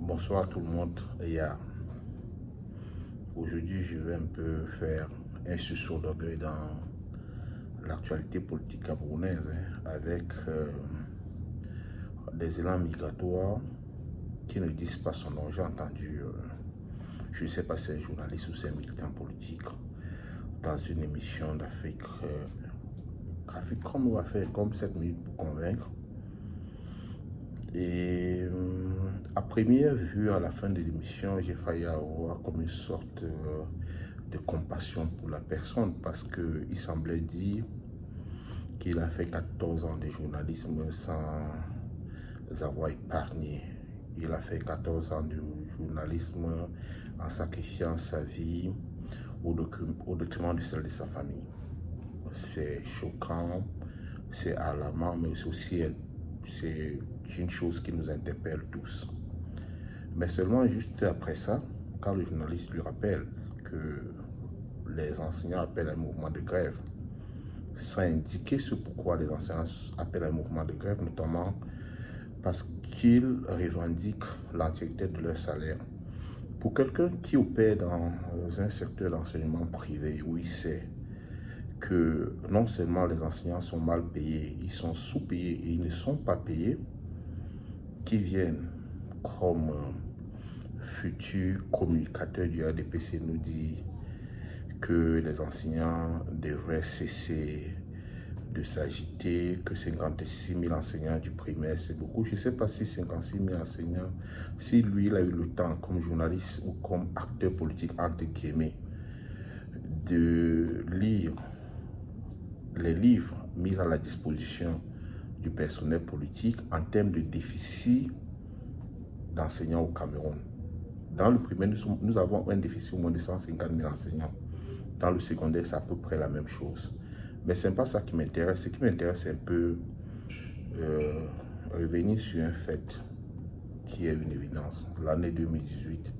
Bonsoir tout le monde. Aujourd'hui, je vais un peu faire un sursaut d'orgueil dans l'actualité politique camerounaise avec des élans migratoires qui ne disent pas son nom. J'ai entendu, je ne sais pas si c'est un journaliste ou c'est un militant politique, dans une émission d'Afrique, comme on va faire comme 7 minutes pour convaincre. Et à première vue, à la fin de l'émission, j'ai failli avoir comme une sorte de compassion pour la personne parce qu'il semblait dire qu'il a fait 14 ans de journalisme sans avoir épargné. Il a fait 14 ans de journalisme en sacrifiant sa vie au détriment de celle de sa famille. C'est choquant, c'est alarmant, mais c'est une chose qui nous interpelle tous. Mais seulement juste après ça, quand le journaliste lui rappelle que les enseignants appellent un mouvement de grève, sans indiquer ce pourquoi les enseignants appellent un mouvement de grève, notamment parce qu'ils revendiquent l'entièreté de leur salaire. Pour quelqu'un qui opère dans un secteur d'enseignement privé, où il sait que non seulement les enseignants sont mal payés, ils sont sous-payés et ils ne sont pas payés, qui viennent comme futurs communicateurs du RDPC nous dire que les enseignants devraient cesser de s'agiter, que 56 000 enseignants du primaire, c'est beaucoup. Je ne sais pas si 56 000 enseignants, si lui, il a eu le temps, comme journaliste ou comme acteur politique, entre guillemets, de lire les livres mis à la disposition du personnel politique en termes de déficit d'enseignants au Cameroun. Dans le primaire, nous avons un déficit au moins de 150 000 enseignants. Dans le secondaire, c'est à peu près la même chose. Mais ce n'est pas ça qui m'intéresse. Ce qui m'intéresse, c'est un peu revenir sur un fait qui est une évidence. L'année 2018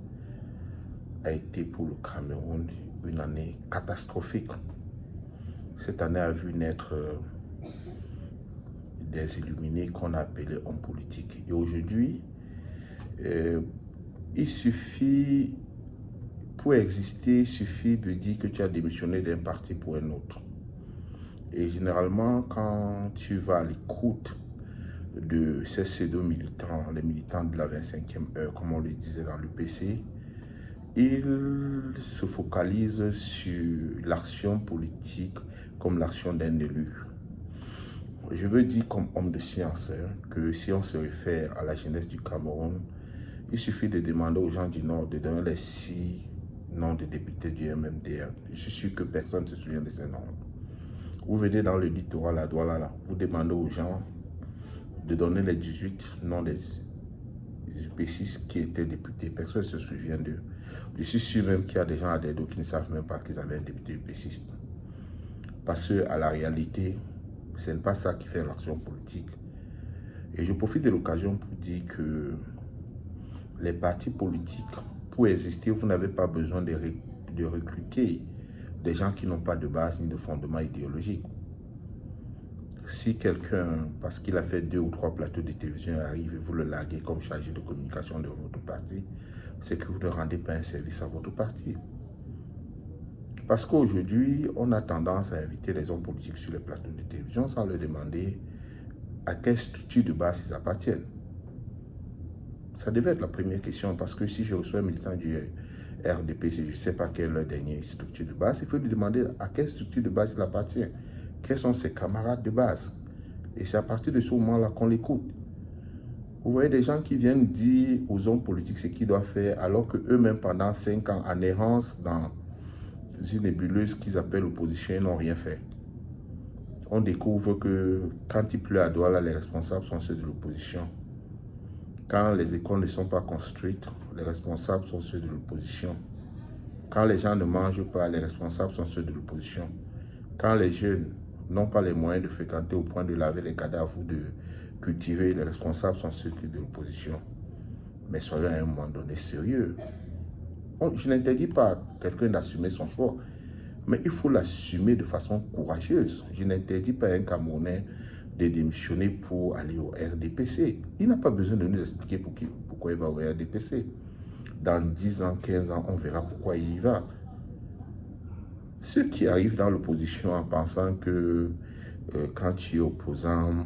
a été pour le Cameroun une année catastrophique. Cette année a vu naître des illuminés qu'on a appelés hommes politiques. Et aujourd'hui, il suffit, pour exister, il suffit de dire que tu as démissionné d'un parti pour un autre. Et généralement, quand tu vas à l'écoute de ces pseudo-militants, les militants de la 25e heure, comme on le disait dans le PC, ils se focalisent sur l'action politique comme l'action d'un élu. Je veux dire comme homme de science que si on se réfère à la jeunesse du Cameroun, il suffit de demander aux gens du Nord de donner les 6 noms de députés du MMDR. Je suis sûr que personne ne se souvient de ces noms. Vous venez dans le littoral à Douala, vous demandez aux gens de donner les 18 noms des UP6 qui étaient députés. Personne ne se souvient d'eux. Je suis sûr même qu'il y a des gens à Dedo qui ne savent même pas qu'ils avaient un député UP6. Parce qu'à la réalité, ce n'est pas ça qui fait l'action politique. Et je profite de l'occasion pour dire que les partis politiques, pour exister, vous n'avez pas besoin de recruter des gens qui n'ont pas de base ni de fondement idéologique. Si quelqu'un, parce qu'il a fait 2 ou 3 plateaux de télévision, arrive et vous le larguez comme chargé de communication de votre parti, c'est que vous ne rendez pas un service à votre parti. Parce qu'aujourd'hui, on a tendance à inviter les hommes politiques sur les plateaux de télévision sans leur demander à quelle structure de base ils appartiennent. Ça devait être la première question, parce que si je reçois un militant du RDPC, je ne sais pas quelle est leur dernière structure de base, il faut lui demander à quelle structure de base il appartient, quels sont ses camarades de base. Et c'est à partir de ce moment-là qu'on l'écoute. Vous voyez des gens qui viennent dire aux hommes politiques ce qu'ils doivent faire, alors qu'eux-mêmes, pendant 5 ans, en errance dans une nébuleuse qu'ils appellent l'opposition, n'ont rien fait. On découvre que quand il pleut à Douala, les responsables sont ceux de l'opposition. Quand les écoles ne sont pas construites, les responsables sont ceux de l'opposition. Quand les gens ne mangent pas, les responsables sont ceux de l'opposition. Quand les jeunes n'ont pas les moyens de fréquenter au point de laver les cadavres ou de cultiver, les responsables sont ceux de l'opposition. Mais soyons à un moment donné sérieux. Je n'interdis pas à quelqu'un d'assumer son choix, mais il faut l'assumer de façon courageuse. Je n'interdis pas à un Camerounais de démissionner pour aller au RDPC. Il n'a pas besoin de nous expliquer pourquoi il va au RDPC. Dans 10 ans, 15 ans, on verra pourquoi il y va. Ceux qui arrivent dans l'opposition en pensant que quand tu es opposant,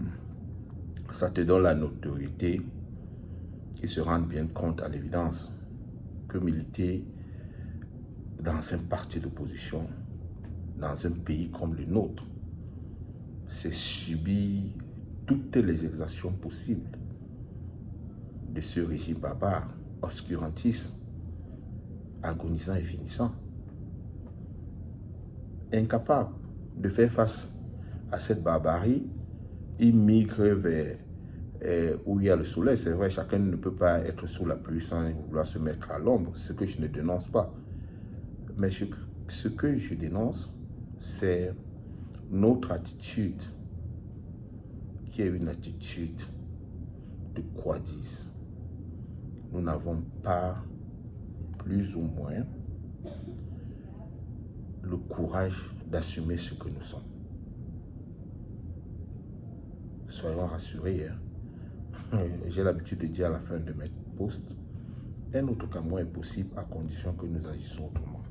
ça te donne la notoriété, ils se rendent bien compte à l'évidence que militer dans un parti d'opposition, dans un pays comme le nôtre, c'est subir toutes les exactions possibles de ce régime barbare, obscurantiste, agonisant et finissant. Incapable de faire face à cette barbarie, il migre vers où il y a le soleil. C'est vrai, chacun ne peut pas être sous la pluie sans vouloir se mettre à l'ombre, ce que je ne dénonce pas. Mais ce que je dénonce, c'est notre attitude, qui est une attitude de quadis. Nous n'avons pas, plus ou moins, le courage d'assumer ce que nous sommes. Soyons rassurés, hein. J'ai l'habitude de dire à la fin de mes posts, un autre Cameroun est possible à condition que nous agissons autrement.